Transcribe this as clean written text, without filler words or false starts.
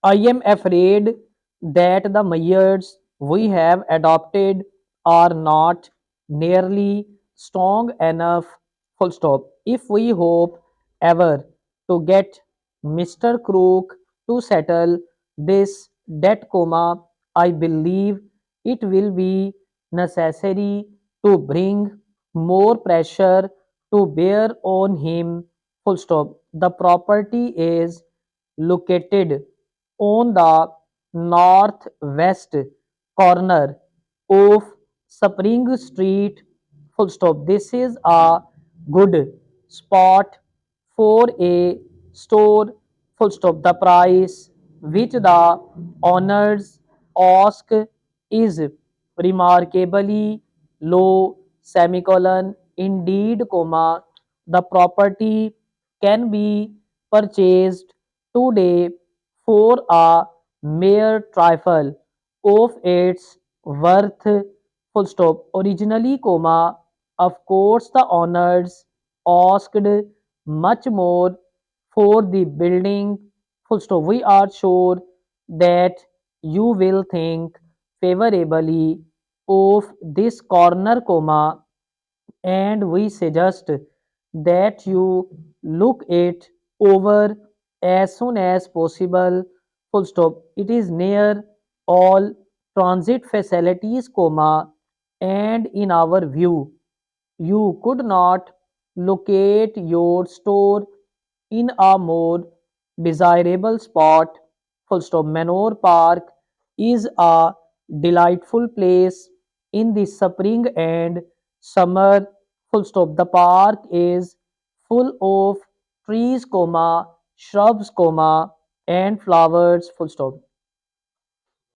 I am afraid that the measures we have adopted are not nearly strong enough. Full stop. If we hope ever to get Mr. Crook to settle this debt coma, I believe it will be necessary to bring more pressure to bear on him. Full stop. The property is located on the northwest corner of Spring Street. Full stop. This is a good spot for a store. Full stop. The price which the owners ask is remarkably low. Semicolon. Indeed, comma. The property can be purchased today for a mere trifle of its worth. Full stop. Originally, comma, of course, the owners asked much more for the building. Full stop. We are sure that you will think favorably of this corner, comma, and we suggest that you look it over as soon as possible. Full stop. It is near all transit facilities, comma, and in our view you could not locate your store in a more desirable spot. Full stop. Manor Park is a delightful place in the spring and summer. Full stop. The park is full of trees, comma, shrubs, comma, and flowers. Full stop.